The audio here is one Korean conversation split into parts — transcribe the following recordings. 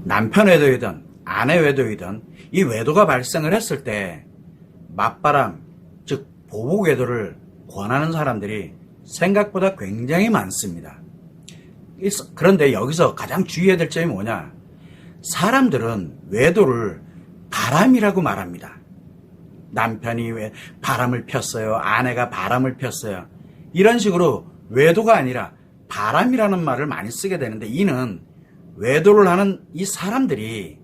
남편 외도이든 아내 외도이든 이 외도가 발생을 했을 때 맞바람, 즉 보복 외도를 권하는 사람들이 생각보다 굉장히 많습니다. 그런데 여기서 가장 주의해야 될 점이 뭐냐? 사람들은 외도를 바람이라고 말합니다. 남편이 왜 바람을 폈어요? 아내가 바람을 폈어요? 이런 식으로 외도가 아니라 바람이라는 말을 많이 쓰게 되는데, 이는 외도를 하는 이 사람들이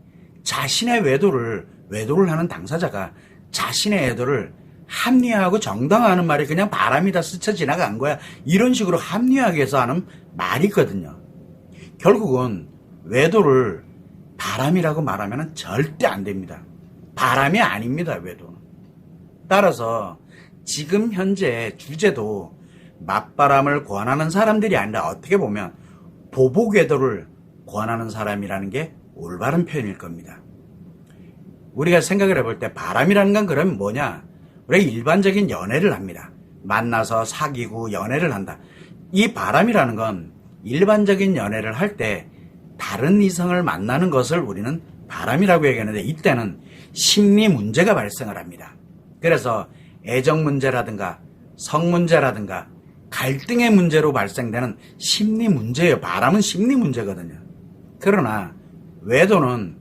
자신의 외도를 하는 당사자가 자신의 외도를 합리화하고 정당화하는 말이 그냥 바람이다 스쳐 지나간 거야, 이런 식으로 합리화하기 위해서 하는 말이거든요. 결국은 외도를 바람이라고 말하면 절대 안 됩니다. 바람이 아닙니다, 외도는. 따라서 지금 현재 주제도 맞바람을 권하는 사람들이 아니라 어떻게 보면 보복 외도를 권하는 사람이라는 게 올바른 표현일 겁니다. 우리가 생각을 해볼 때 바람이라는 건 그러면 뭐냐? 우리가 일반적인 연애를 합니다. 만나서 사귀고 연애를 한다. 이 바람이라는 건 일반적인 연애를 할 때 다른 이성을 만나는 것을 우리는 바람이라고 얘기하는데, 이때는 심리 문제가 발생을 합니다. 그래서 애정 문제라든가 성 문제라든가 갈등의 문제로 발생되는 심리 문제예요. 바람은 심리 문제거든요. 그러나 외도는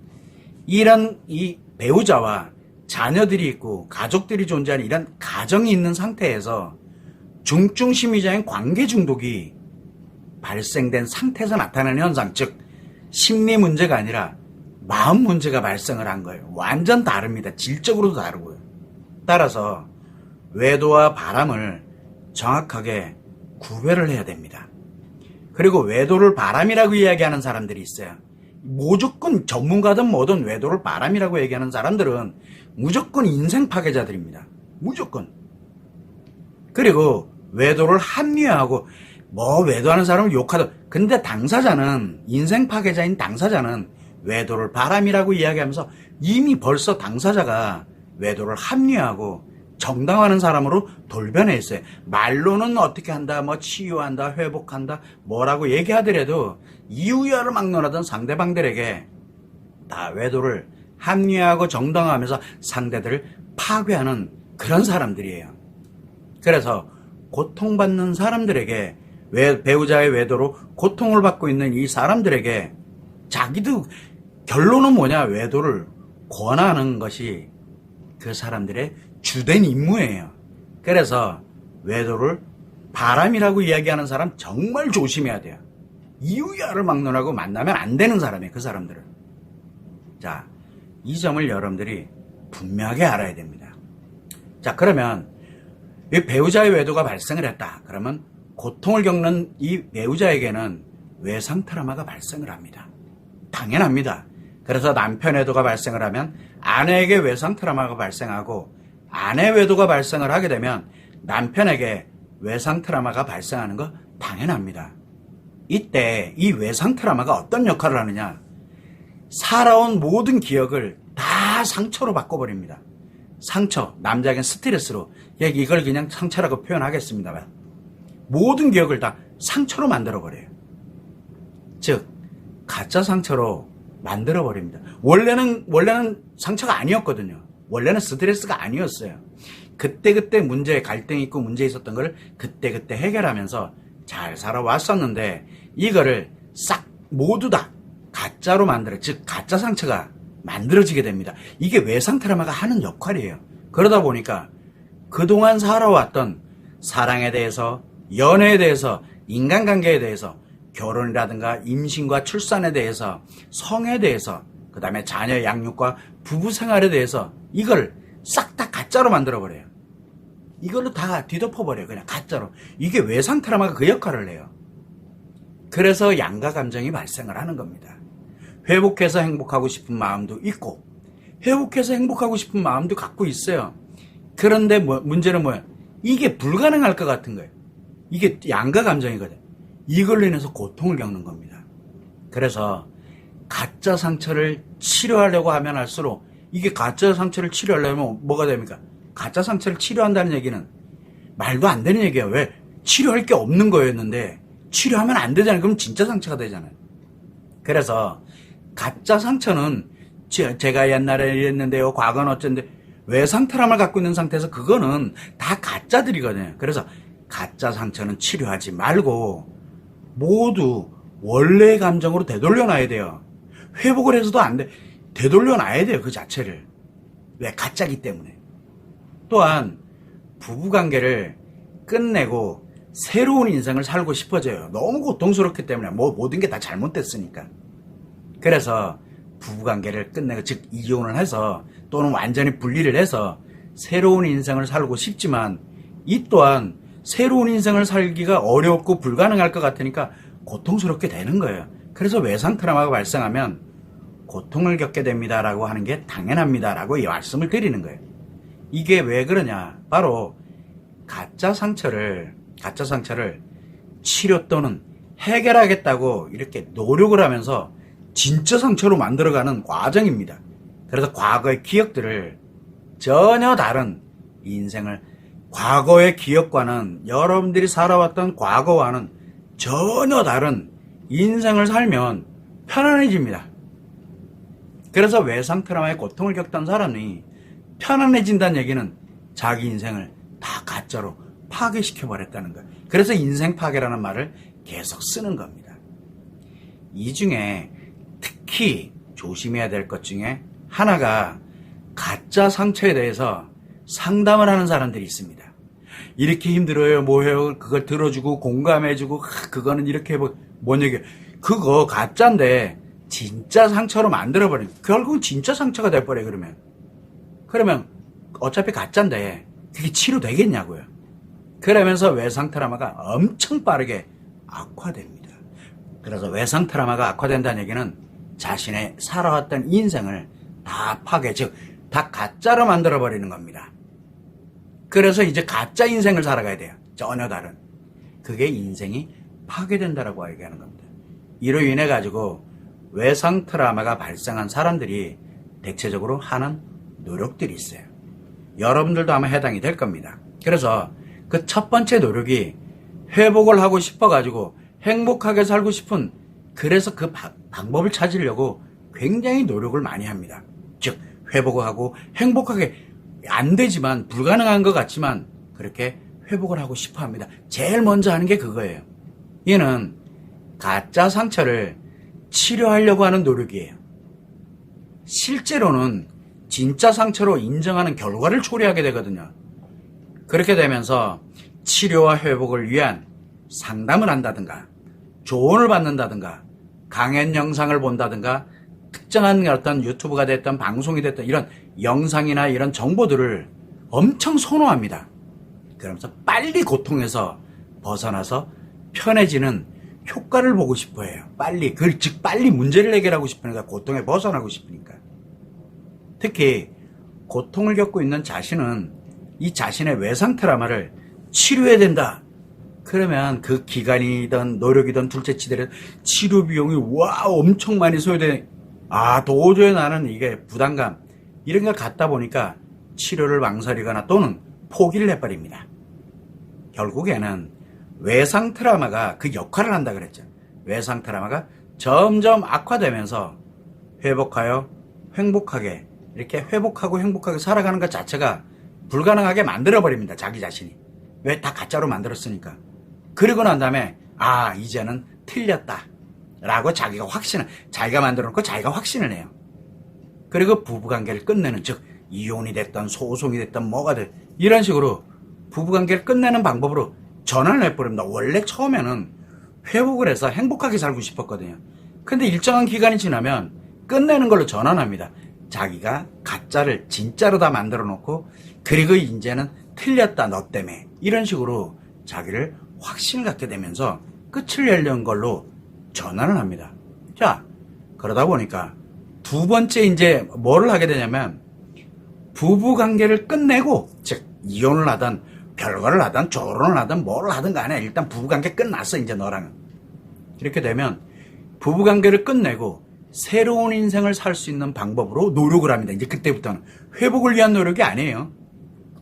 이런 이 배우자와 자녀들이 있고 가족들이 존재하는 이런 가정이 있는 상태에서 중증심리적인 관계 중독이 발생된 상태에서 나타나는 현상, 즉 심리 문제가 아니라 마음 문제가 발생을 한 거예요. 완전 다릅니다. 질적으로도 다르고요. 따라서 외도와 바람을 정확하게 구별을 해야 됩니다. 그리고 외도를 바람이라고 이야기하는 사람들이 있어요. 무조건 전문가든 뭐든 외도를 바람이라고 얘기하는 사람들은 무조건 인생 파괴자들입니다. 무조건. 그리고 외도를 합리화하고 외도하는 사람을 욕하든, 근데 당사자는, 인생 파괴자인 당사자는 외도를 바람이라고 이야기하면서 이미 벌써 당사자가 외도를 합리화하고 정당화하는 사람으로 돌변해 있어요. 말로는 어떻게 한다, 치유한다, 회복한다, 뭐라고 얘기하더라도 이유야를 막론하던 상대방들에게 다 외도를 합리화하고 정당화하면서 상대들을 파괴하는 그런 사람들이에요. 그래서 고통받는 사람들에게, 배우자의 외도로 고통을 받고 있는 이 사람들에게 자기도 결론은 뭐냐? 외도를 권하는 것이 그 사람들의 주된 임무예요. 그래서 외도를 바람이라고 이야기하는 사람 정말 조심해야 돼요. 이유야를 막론하고 만나면 안 되는 사람이에요, 그 사람들은. 자, 이 점을 여러분들이 분명하게 알아야 됩니다. 자, 그러면 이 배우자의 외도가 발생을 했다. 그러면 고통을 겪는 이 배우자에게는 외상 트라우마가 발생을 합니다. 당연합니다. 그래서 남편 외도가 발생을 하면 아내에게 외상 트라우마가 발생하고, 아내 외도가 발생을 하게 되면 남편에게 외상 트라우마가 발생하는 거 당연합니다. 이때 이 외상 트라우마가 어떤 역할을 하느냐? 살아온 모든 기억을 다 상처로 바꿔버립니다. 상처, 남자에겐 스트레스로, 이걸 그냥 상처라고 표현하겠습니다만, 모든 기억을 다 상처로 만들어버려요. 즉 가짜 상처로 만들어버립니다. 원래는 상처가 아니었거든요. 원래는 스트레스가 아니었어요. 그때그때 문제, 갈등이 있고 문제 있었던 걸 그때그때 해결하면서 잘 살아왔었는데, 이거를 싹 모두 다 가짜로 만들어, 즉 가짜 상처가 만들어지게 됩니다. 이게 외상 트라우마가 하는 역할이에요. 그러다 보니까 그동안 살아왔던 사랑에 대해서, 연애에 대해서, 인간관계에 대해서, 결혼이라든가 임신과 출산에 대해서, 성에 대해서, 그 다음에 자녀 양육과 부부 생활에 대해서 이걸 싹 다 가짜로 만들어버려요. 이걸로 다 뒤덮어버려요. 그냥 가짜로. 이게 외상 트라우마가 그 역할을 해요. 그래서 양가 감정이 발생을 하는 겁니다. 회복해서 행복하고 싶은 마음도 있고, 회복해서 행복하고 싶은 마음도 갖고 있어요. 그런데 문제는 뭐야? 이게 불가능할 것 같은 거예요. 이게 양가 감정이거든. 이걸로 인해서 고통을 겪는 겁니다. 그래서 가짜 상처를 치료하려고 하면 할수록, 이게 가짜 상처를 치료하려면 뭐가 됩니까? 가짜 상처를 치료한다는 얘기는 말도 안 되는 얘기예요. 왜? 치료할 게 없는 거였는데 치료하면 안 되잖아요. 그럼 진짜 상처가 되잖아요. 그래서 가짜 상처는 제가 옛날에 이랬는데요, 과거는 어쩐데, 외상 트라우마를 갖고 있는 상태에서 그거는 다 가짜들이거든요. 그래서 가짜 상처는 치료하지 말고 모두 원래의 감정으로 되돌려놔야 돼요. 회복을 해서도 안 돼. 되돌려놔야 돼요, 그 자체를. 왜? 가짜기 때문에. 또한 부부관계를 끝내고 새로운 인생을 살고 싶어져요. 너무 고통스럽기 때문에 모든 게 다 잘못됐으니까. 그래서 부부관계를 끝내고, 즉 이혼을 해서 또는 완전히 분리를 해서 새로운 인생을 살고 싶지만, 이 또한 새로운 인생을 살기가 어렵고 불가능할 것 같으니까 고통스럽게 되는 거예요. 그래서 외상 트라우마가 발생하면 고통을 겪게 됩니다라고 하는 게 당연합니다라고 이 말씀을 드리는 거예요. 이게 왜 그러냐? 바로 가짜 상처를 치료 또는 해결하겠다고 이렇게 노력을 하면서 진짜 상처로 만들어가는 과정입니다. 그래서 과거의 기억들을 전혀 다른 인생을, 과거의 기억과는, 여러분들이 살아왔던 과거와는 전혀 다른 인생을 살면 편안해집니다. 그래서 외상 트라우마의 고통을 겪던 사람이 편안해진다는 얘기는 자기 인생을 다 가짜로 파괴시켜버렸다는 거예요. 그래서 인생 파괴라는 말을 계속 쓰는 겁니다. 이 중에 특히 조심해야 될 것 중에 하나가 가짜 상처에 대해서 상담을 하는 사람들이 있습니다. 이렇게 힘들어요, 뭐해요, 그걸 들어주고 공감해주고, 그거는 이렇게 해보, 뭔 얘기야. 그거 가짜인데 진짜 상처로 만들어버린, 결국은 진짜 상처가 돼버려. 그러면 어차피 가짜인데 그게 치료되겠냐고요. 그러면서 외상 트라우마가 엄청 빠르게 악화됩니다. 그래서 외상 트라우마가 악화된다는 얘기는 자신의 살아왔던 인생을 다 파괴, 즉 다 가짜로 만들어버리는 겁니다. 그래서 이제 가짜 인생을 살아가야 돼요. 전혀 다른. 그게 인생이 파괴된다라고 얘기하는 겁니다. 이로 인해 가지고 외상 트라우마가 발생한 사람들이 대체적으로 하는 노력들이 있어요. 여러분들도 아마 해당이 될 겁니다. 그래서 그 첫 번째 노력이 회복을 하고 싶어가지고 행복하게 살고 싶은, 그래서 그 방법을 찾으려고 굉장히 노력을 많이 합니다. 즉 회복을 하고 행복하게, 안 되지만, 불가능한 것 같지만 그렇게 회복을 하고 싶어 합니다. 제일 먼저 하는 게 그거예요. 얘는 가짜 상처를 치료하려고 하는 노력이에요. 실제로는 진짜 상처로 인정하는 결과를 초래하게 되거든요. 그렇게 되면서 치료와 회복을 위한 상담을 한다든가 조언을 받는다든가 강연 영상을 본다든가 특정한 어떤 유튜브가 됐든 방송이 됐든 이런 영상이나 이런 정보들을 엄청 선호합니다. 그러면서 빨리 고통에서 벗어나서 편해지는 효과를 보고 싶어 해요. 빨리, 즉 빨리 문제를 해결하고 싶으니까, 고통에 벗어나고 싶으니까. 특히 고통을 겪고 있는 자신은 이 자신의 외상 트라우마를 치료해야 된다. 그러면 그 기간이든 노력이든 둘째치더라도 치료 비용이 엄청 많이 소요돼. 도저히 나는 이게 부담감, 이런 걸 갖다 보니까 치료를 망설이거나 또는 포기를 해버립니다. 결국에는 외상 트라우마가 그 역할을 한다 그랬죠. 외상 트라우마가 점점 악화되면서 회복하여 행복하게, 이렇게 회복하고 행복하게 살아가는 것 자체가 불가능하게 만들어버립니다. 자기 자신이. 왜? 다 가짜로 만들었으니까. 그리고 난 다음에 이제는 틀렸다 라고 자기가 만들어 놓고 자기가 확신을 해요. 그리고 부부관계를 끝내는, 즉 이혼이 됐든 소송이 됐든 뭐가 됐든 이런 식으로 부부관계를 끝내는 방법으로 전환을 해버립니다. 원래 처음에는 회복을 해서 행복하게 살고 싶었거든요. 근데 일정한 기간이 지나면 끝내는 걸로 전환합니다. 자기가 가짜를 진짜로 다 만들어 놓고, 그리고 이제는 틀렸다 너 때문에, 이런 식으로 자기를 확신을 갖게 되면서 끝을 내려는 걸로 전환을 합니다. 자, 그러다 보니까 두 번째 이제 뭐를 하게 되냐면, 부부관계를 끝내고, 즉 이혼을 하든 별거를 하든 결혼을 하든 뭐를 하든 간에 일단 부부관계 끝났어 이제 너랑은. 이렇게 되면 부부관계를 끝내고 새로운 인생을 살 수 있는 방법으로 노력을 합니다. 이제 그때부터는 회복을 위한 노력이 아니에요.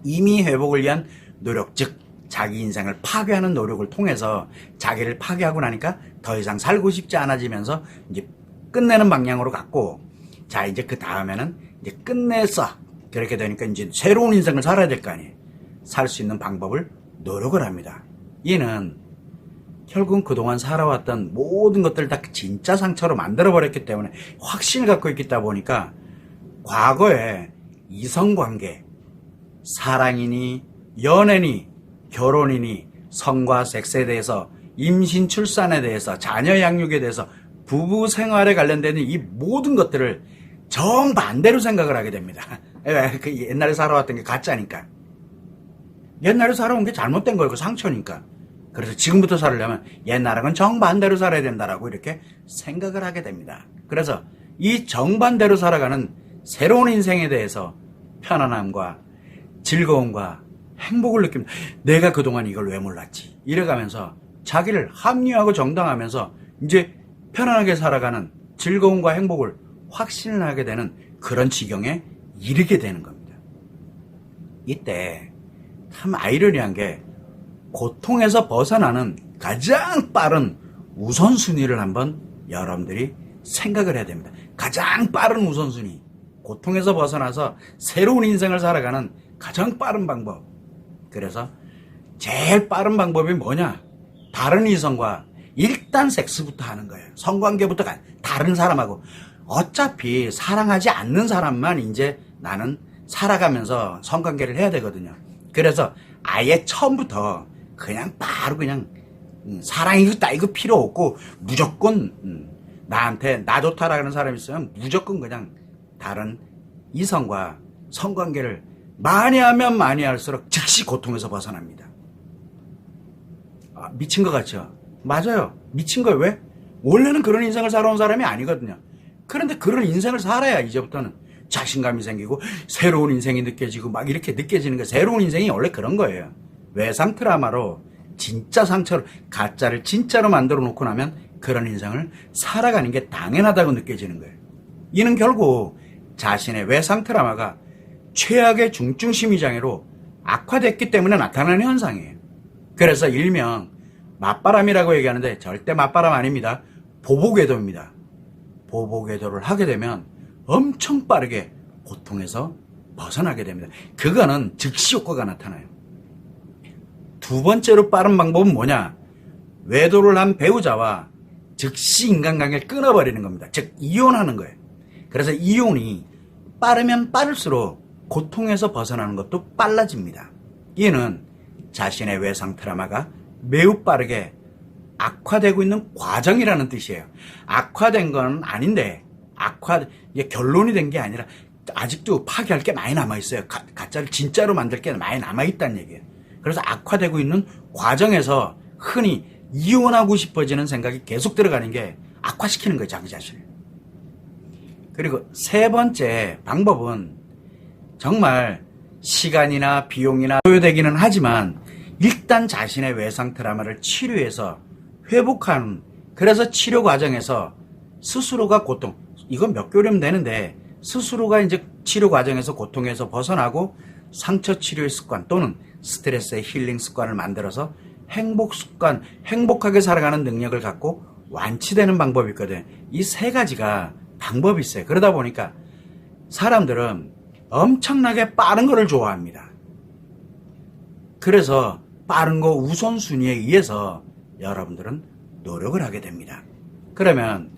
이미 회복을 위한 노력, 즉 자기 인생을 파괴하는 노력을 통해서 자기를 파괴하고 나니까 더 이상 살고 싶지 않아지면서 이제 끝내는 방향으로 갔고, 자, 이제 그 다음에는 이제 끝냈어. 그렇게 되니까 이제 새로운 인생을 살아야 될 거 아니에요. 살 수 있는 방법을 노력을 합니다. 이는 결국은 그동안 살아왔던 모든 것들을 다 진짜 상처로 만들어버렸기 때문에 확신을 갖고 있다 보니까 과거에 이성관계, 사랑이니 연애니 결혼이니 성과 섹스에 대해서 임신 출산에 대해서 자녀 양육에 대해서 부부 생활에 관련된 이 모든 것들을 정반대로 생각을 하게 됩니다. 그 옛날에 살아왔던 게 가짜니까. 옛날에 살아온 게 잘못된 거고 상처니까. 그래서 지금부터 살려면 옛날하고는 정반대로 살아야 된다라고 이렇게 생각을 하게 됩니다. 그래서 이 정반대로 살아가는 새로운 인생에 대해서 편안함과 즐거움과 행복을 느낍니다. 내가 그동안 이걸 왜 몰랐지? 이래가면서 자기를 합리화하고 정당하면서 이제 편안하게 살아가는 즐거움과 행복을 확신을 하게 되는 그런 지경에 이르게 되는 겁니다. 이때 참 아이러니한 게 고통에서 벗어나는 가장 빠른 우선순위를 한번 여러분들이 생각을 해야 됩니다. 가장 빠른 우선순위. 고통에서 벗어나서 새로운 인생을 살아가는 가장 빠른 방법. 그래서 제일 빠른 방법이 뭐냐? 다른 이성과 일단 섹스부터 하는 거예요. 성관계부터 다른 사람하고. 어차피 사랑하지 않는 사람만 이제 나는 살아가면서 성관계를 해야 되거든요. 그래서 아예 처음부터 그냥 바로 그냥 사랑이고 따위고 필요 없고 무조건 나한테 나 좋다라는 사람이 있으면 무조건 그냥 다른 이성과 성관계를 많이 하면 많이 할수록 즉시 고통에서 벗어납니다. 아, 미친 것 같죠? 맞아요. 미친 거예요. 왜? 원래는 그런 인생을 살아온 사람이 아니거든요. 그런데 그런 인생을 살아야 이제부터는 자신감이 생기고 새로운 인생이 느껴지고 막 이렇게 느껴지는 거예요. 새로운 인생이 원래 그런 거예요. 외상 트라우마로 진짜 상처를 가짜를 진짜로 만들어 놓고 나면 그런 인생을 살아가는 게 당연하다고 느껴지는 거예요. 이는 결국 자신의 외상 트라우마가 최악의 중증 심리장애로 악화됐기 때문에 나타나는 현상이에요. 그래서 일명 맞바람이라고 얘기하는데 절대 맞바람 아닙니다. 보복궤도입니다. 보복궤도를 하게 되면 엄청 빠르게 고통에서 벗어나게 됩니다. 그거는 즉시 효과가 나타나요. 두 번째로 빠른 방법은 뭐냐? 외도를 한 배우자와 즉시 인간관계를 끊어버리는 겁니다. 즉 이혼하는 거예요. 그래서 이혼이 빠르면 빠를수록 고통에서 벗어나는 것도 빨라집니다. 이는 자신의 외상 트라우마가 매우 빠르게 악화되고 있는 과정이라는 뜻이에요. 악화된 건 아닌데 이게 결론이 된 게 아니라 아직도 파괴할 게 많이 남아있어요. 가짜를 진짜로 만들 게 많이 남아있다는 얘기예요. 그래서 악화되고 있는 과정에서 흔히 이혼하고 싶어지는 생각이 계속 들어가는 게 악화시키는 거예요. 자기 자신을. 그리고 세 번째 방법은 정말 시간이나 비용이나 소요되기는 하지만 일단 자신의 외상 트라우마를 치료해서 회복하는, 그래서 치료 과정에서 스스로가 고통, 이건 몇 개월이면 되는데 스스로가 이제 치료 과정에서 고통에서 벗어나고 상처 치료의 습관 또는 스트레스의 힐링 습관을 만들어서 행복 습관, 행복하게 살아가는 능력을 갖고 완치되는 방법이 있거든. 이 세 가지가 방법이 있어요. 그러다 보니까 사람들은 엄청나게 빠른 거를 좋아합니다. 그래서 빠른 거 우선순위에 의해서 여러분들은 노력을 하게 됩니다. 그러면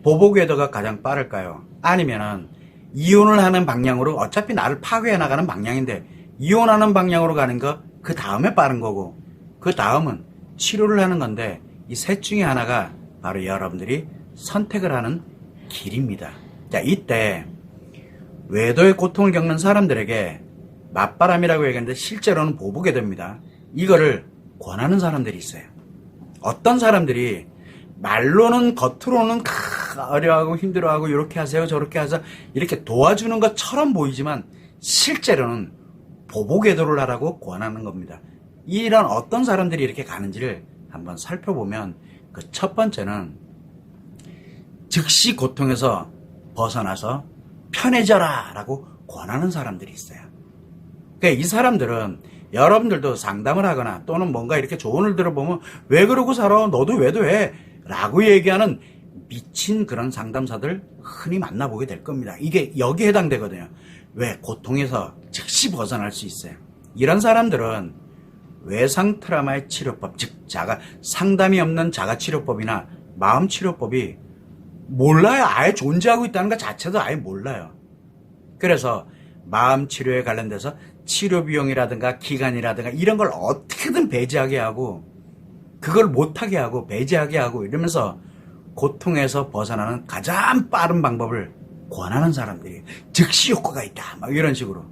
보복궤도가 가장 빠를까요? 아니면은 이혼을 하는 방향으로, 어차피 나를 파괴해 나가는 방향인데 이혼하는 방향으로 가는 거 그 다음에 빠른 거고 그 다음은 치료를 하는 건데 이 셋 중에 하나가 바로 여러분들이 선택을 하는 길입니다. 자, 이때 외도의 고통을 겪는 사람들에게 맞바람이라고 얘기하는데 실제로는 보복궤도입니다. 이거를 권하는 사람들이 있어요. 어떤 사람들이 말로는 겉으로는 어려워하고 힘들어하고 이렇게 하세요 저렇게 하세요 이렇게 도와주는 것처럼 보이지만 실제로는 보복궤도를 하라고 권하는 겁니다. 이런 어떤 사람들이 이렇게 가는지를 한번 살펴보면 그 첫 번째는 즉시 고통에서 벗어나서 편해져라 라고 권하는 사람들이 있어요. 그러니까 이 사람들은 여러분들도 상담을 하거나 또는 뭔가 이렇게 조언을 들어보면 왜 그러고 살아? 너도 외도해 라고 얘기하는 미친 그런 상담사들 흔히 만나보게 될 겁니다. 이게 여기에 해당되거든요. 왜? 고통에서 즉시 벗어날 수 있어요. 이런 사람들은 외상 트라우마의 치료법, 즉 상담이 없는 자가치료법이나 마음치료법이 몰라요. 아예 존재하고 있다는 것 자체도 아예 몰라요. 그래서 마음치료에 관련돼서 치료비용이라든가 기간이라든가 이런 걸 어떻게든 배제하게 하고 그걸 못하게 하고 배제하게 하고 이러면서 고통에서 벗어나는 가장 빠른 방법을 권하는 사람들이 즉시 효과가 있다. 막 이런 식으로.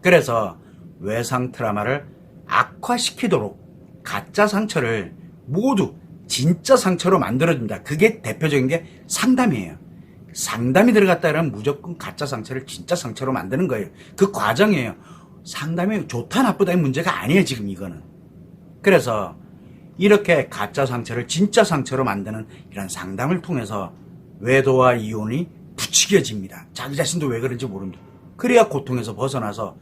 그래서 외상 트라우마를 악화시키도록 가짜 상처를 모두 진짜 상처로 만들어줍니다. 그게 대표적인 게 상담이에요. 상담이 들어갔다 그러면 무조건 가짜 상처를 진짜 상처로 만드는 거예요. 그 과정이에요. 상담이 좋다 나쁘다의 문제가 아니에요. 지금 이거는. 그래서 이렇게 가짜 상처를 진짜 상처로 만드는 이런 상담을 통해서 외도와 이혼이 부추겨집니다. 자기 자신도 왜 그런지 모릅니다. 그래야 고통에서 벗어나서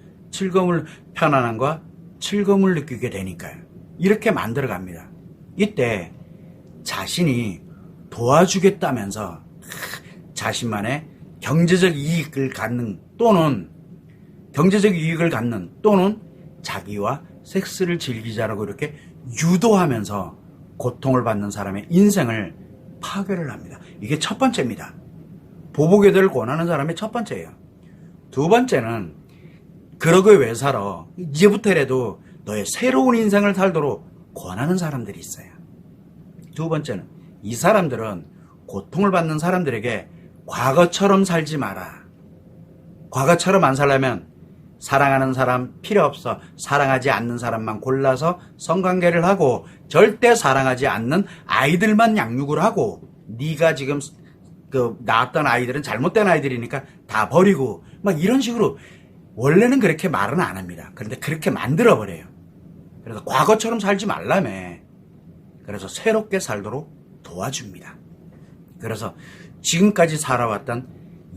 편안함과 즐거움을 느끼게 되니까요. 이렇게 만들어갑니다. 이때 자신이 도와주겠다면서 자신만의 경제적 이익을 갖는 또는 자기와 섹스를 즐기자라고 이렇게 유도하면서 고통을 받는 사람의 인생을 파괴를 합니다. 이게 첫 번째입니다. 보복외도를 권하는 사람의 첫 번째예요. 두 번째는 그러고 왜 살아? 이제부터라도 너의 새로운 인생을 살도록 권하는 사람들이 있어요. 두 번째는 이 사람들은 고통을 받는 사람들에게 과거처럼 살지 마라. 과거처럼 안 살려면 사랑하는 사람 필요 없어. 사랑하지 않는 사람만 골라서 성관계를 하고 절대 사랑하지 않는 아이들만 양육을 하고 네가 지금 낳았던 아이들은 잘못된 아이들이니까 다 버리고 막 이런 식으로 원래는 그렇게 말은 안 합니다. 그런데 그렇게 만들어버려요. 그래서 과거처럼 살지 말라며. 그래서 새롭게 살도록 도와줍니다. 그래서 지금까지 살아왔던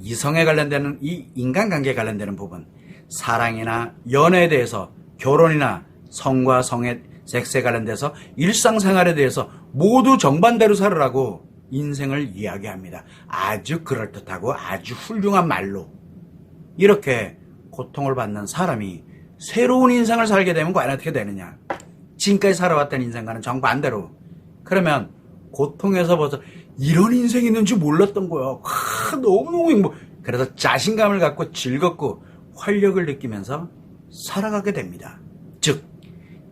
이성에 관련되는 이 인간관계에 관련되는 부분, 사랑이나 연애에 대해서, 결혼이나 성과 성의 섹스에 관련돼서 일상생활에 대해서 모두 정반대로 살으라고 인생을 이야기합니다. 아주 그럴듯하고 아주 훌륭한 말로. 이렇게 고통을 받는 사람이 새로운 인생을 살게 되면 과연 어떻게 되느냐. 지금까지 살아왔던 인생과는 정반대로. 그러면 고통에서 벗어 이런 인생이 있는지 몰랐던 거야. 너무너무 행복. 그래서 자신감을 갖고 즐겁고 활력을 느끼면서 살아가게 됩니다. 즉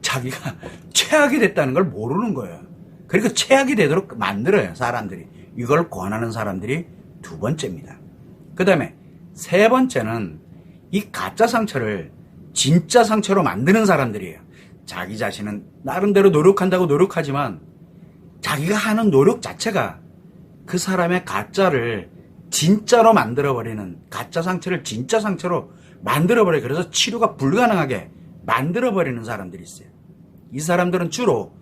자기가 최악이 됐다는 걸 모르는 거예요. 그러니까 최악이 되도록 만들어요. 사람들이. 이걸 권하는 사람들이 두 번째입니다. 그 다음에 세 번째는 이 가짜 상처를 진짜 상처로 만드는 사람들이에요. 자기 자신은 나름대로 노력한다고 노력하지만 자기가 하는 노력 자체가 그 사람의 가짜를 진짜로 만들어버리는, 가짜 상처를 진짜 상처로 만들어버려요. 그래서 치료가 불가능하게 만들어버리는 사람들이 있어요. 이 사람들은 주로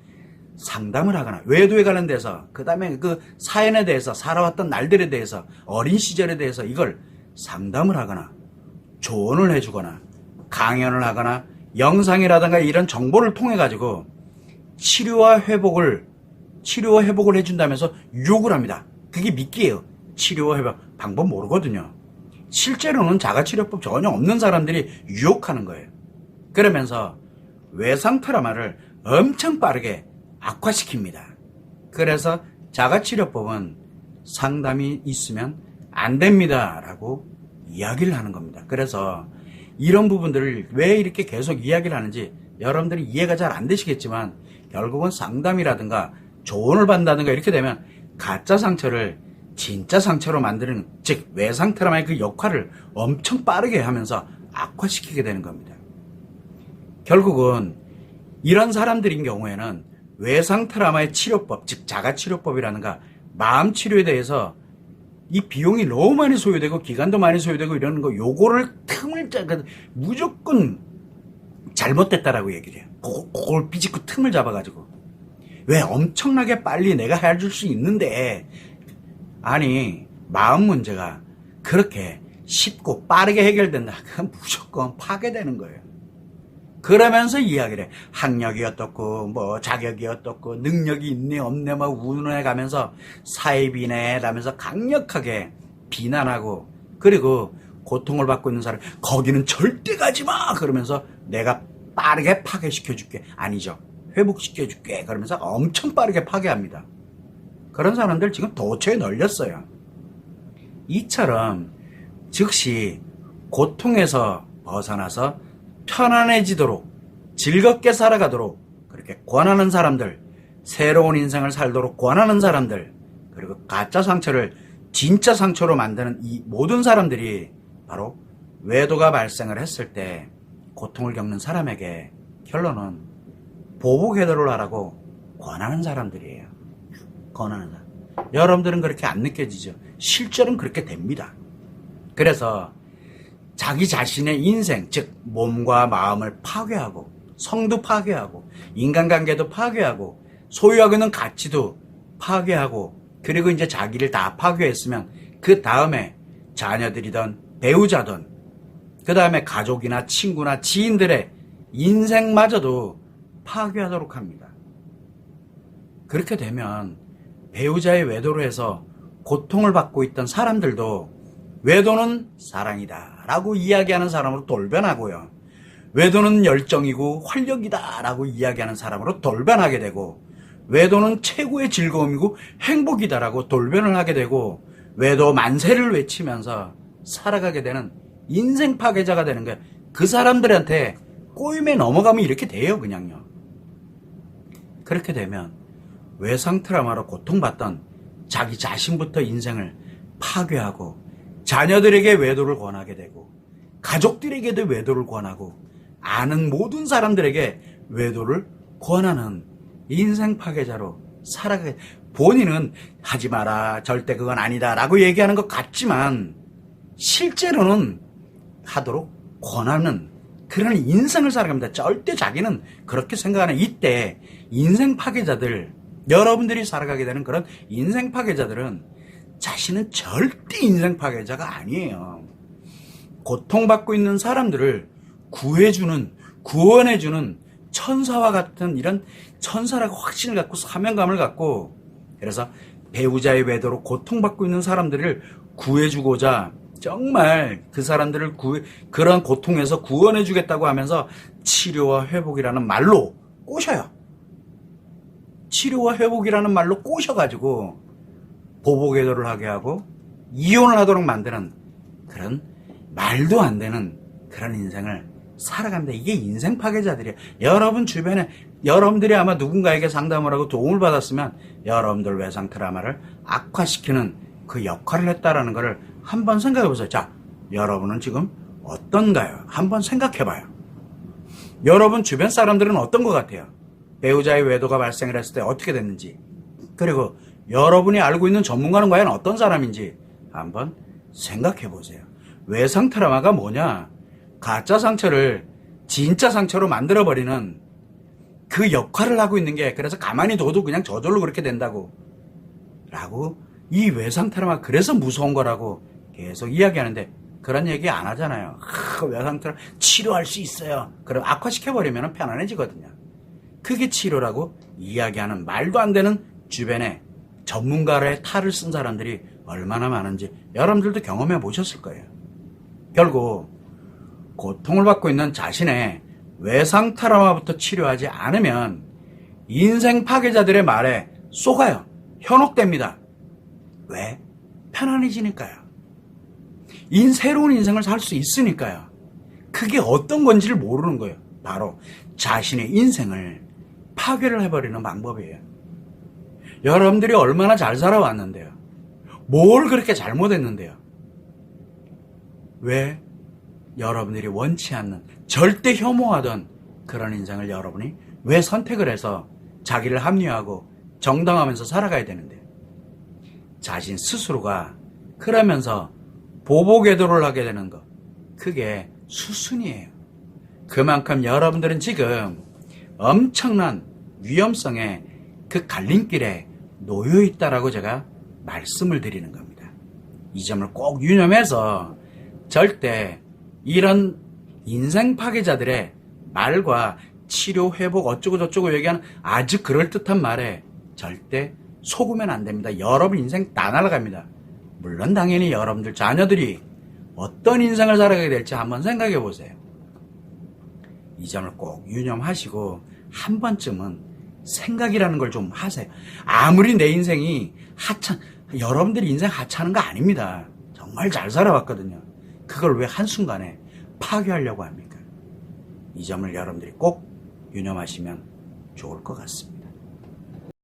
상담을 하거나 외도에 관련돼서, 그 다음에 그 사연에 대해서, 살아왔던 날들에 대해서, 어린 시절에 대해서 이걸 상담을 하거나 조언을 해주거나 강연을 하거나 영상이라든가 이런 정보를 통해 가지고 치료와 회복을 해준다면서 유혹을 합니다. 그게 미끼예요. 치료와 회복 방법 모르거든요. 실제로는 자가치료법 전혀 없는 사람들이 유혹하는 거예요. 그러면서 외상 트라우마를 엄청 빠르게 악화시킵니다. 그래서 자가치료법은 상담이 있으면 안 됩니다 라고 이야기를 하는 겁니다. 그래서 이런 부분들을 왜 이렇게 계속 이야기를 하는지 여러분들이 이해가 잘 안 되시겠지만 결국은 상담이라든가 조언을 받는다든가 이렇게 되면 가짜 상처를 진짜 상처로 만드는, 즉 외상 트라우마의 그 역할을 엄청 빠르게 하면서 악화시키게 되는 겁니다. 결국은 이런 사람들인 경우에는 외상 트라우마의 치료법, 즉 자가치료법이라든가 마음치료에 대해서 이 비용이 너무 많이 소요되고 기간도 많이 소요되고 이러는 거, 요거를 무조건 잘못됐다라고 얘기를 해요. 그걸 삐집고 틈을 잡아가지고. 왜 엄청나게 빨리 내가 해줄 수 있는데, 아니 마음 문제가 그렇게 쉽고 빠르게 해결된다. 그건 무조건 파괴되는 거예요. 그러면서 이야기를 해. 학력이 어떻고 뭐 자격이 어떻고 능력이 있네 없네 뭐 운운해 가면서 사입이네 라면서 강력하게 비난하고, 그리고 고통을 받고 있는 사람 거기는 절대 가지 마 그러면서 내가 빠르게 파괴시켜 줄게, 아니죠, 회복시켜 줄게 그러면서 엄청 빠르게 파괴합니다. 그런 사람들 지금 도처에 널렸어요. 이처럼 즉시 고통에서 벗어나서 편안해지도록 즐겁게 살아가도록 그렇게 권하는 사람들, 새로운 인생을 살도록 권하는 사람들, 그리고 가짜 상처를 진짜 상처로 만드는 이 모든 사람들이 바로 외도가 발생을 했을 때 고통을 겪는 사람에게 결론은 보복외도를 하라고 권하는 사람들이에요. 권하는 사람. 여러분들은 그렇게 안 느껴지죠? 실제로는 그렇게 됩니다. 그래서 자기 자신의 인생, 즉 몸과 마음을 파괴하고 성도 파괴하고 인간관계도 파괴하고 소유하고 있는 가치도 파괴하고, 그리고 이제 자기를 다 파괴했으면 그 다음에 자녀들이든 배우자든 그 다음에 가족이나 친구나 지인들의 인생마저도 파괴하도록 합니다. 그렇게 되면 배우자의 외도로 해서 고통을 받고 있던 사람들도 외도는 사랑이다 라고 이야기하는 사람으로 돌변하고요, 외도는 열정이고 활력이다 라고 이야기하는 사람으로 돌변하게 되고, 외도는 최고의 즐거움이고 행복이다 라고 돌변을 하게 되고, 외도 만세를 외치면서 살아가게 되는 인생 파괴자가 되는 거예요. 그 사람들한테 꼬임에 넘어가면 이렇게 돼요. 그냥요. 그렇게 되면 외상 트라우마로 고통받던 자기 자신부터 인생을 파괴하고 자녀들에게 외도를 권하게 되고 가족들에게도 외도를 권하고 아는 모든 사람들에게 외도를 권하는 인생 파괴자로 살아가게, 본인은 하지 마라 절대 그건 아니다 라고 얘기하는 것 같지만 실제로는 하도록 권하는 그런 인생을 살아갑니다. 절대 자기는 그렇게 생각하는 이때 인생 파괴자들, 여러분들이 살아가게 되는 그런 인생 파괴자들은 자신은 절대 인생 파괴자가 아니에요. 고통받고 있는 사람들을 구해주는, 구원해주는 천사와 같은 이런 천사라고 확신을 갖고 사명감을 갖고, 그래서 배우자의 외도로 고통받고 있는 사람들을 구해주고자 정말 그 사람들을 그런 고통에서 구원해주겠다고 하면서 치료와 회복이라는 말로 꼬셔요. 치료와 회복이라는 말로 꼬셔가지고 보복외도를 하게 하고 이혼을 하도록 만드는 그런 말도 안 되는 그런 인생을 살아간다. 이게 인생 파괴자들이에요. 여러분 주변에 여러분들이 아마 누군가에게 상담을 하고 도움을 받았으면 여러분들 외상 트라우마를 악화시키는 그 역할을 했다라는 것을 한번 생각해 보세요. 자, 여러분은 지금 어떤가요? 한번 생각해 봐요. 여러분 주변 사람들은 어떤 것 같아요? 배우자의 외도가 발생을 했을 때 어떻게 됐는지, 그리고 여러분이 알고 있는 전문가는 과연 어떤 사람인지 한번 생각해 보세요. 외상 트라우마가 뭐냐? 가짜 상처를 진짜 상처로 만들어버리는 그 역할을 하고 있는 게, 그래서 가만히 둬도 그냥 저절로 그렇게 된다고 라고, 이 외상 트라우마 그래서 무서운 거라고 계속 이야기하는데 그런 얘기 안 하잖아요. 외상 트라우마 치료할 수 있어요. 그럼 악화시켜버리면 편안해지거든요. 그게 치료라고 이야기하는 말도 안 되는 주변에 전문가의 탈을 쓴 사람들이 얼마나 많은지 여러분들도 경험해 보셨을 거예요. 결국 고통을 받고 있는 자신의 외상 트라우마부터 치료하지 않으면 인생 파괴자들의 말에 속아요. 현혹됩니다. 왜? 편안해지니까요. 새로운 인생을 살 수 있으니까요. 그게 어떤 건지를 모르는 거예요. 바로 자신의 인생을 파괴를 해버리는 방법이에요. 여러분들이 얼마나 잘 살아왔는데요. 뭘 그렇게 잘못했는데요. 왜? 여러분들이 원치 않는, 절대 혐오하던 그런 인생을 여러분이 왜 선택을 해서 자기를 합리화하고 정당하면서 살아가야 되는데, 자신 스스로가 그러면서 보복외도를 하게 되는 것, 그게 수순이에요. 그만큼 여러분들은 지금 엄청난 위험성의 그 갈림길에 놓여 있다라고 제가 말씀을 드리는 겁니다. 이 점을 꼭 유념해서 절대 이런 인생 파괴자들의 말과 치료, 회복, 어쩌고 저쩌고 얘기하는 아주 그럴듯한 말에 절대 속으면 안 됩니다. 여러분 인생 다 날아갑니다. 물론 당연히 여러분들 자녀들이 어떤 인생을 살아가게 될지 한번 생각해 보세요. 이 점을 꼭 유념하시고 한 번쯤은 생각이라는 걸 좀 하세요. 아무리 내 인생이 여러분들이 인생 하찮은 거 아닙니다. 정말 잘 살아왔거든요. 그걸 왜 한순간에 파괴하려고 합니까? 이 점을 여러분들이 꼭 유념하시면 좋을 것 같습니다.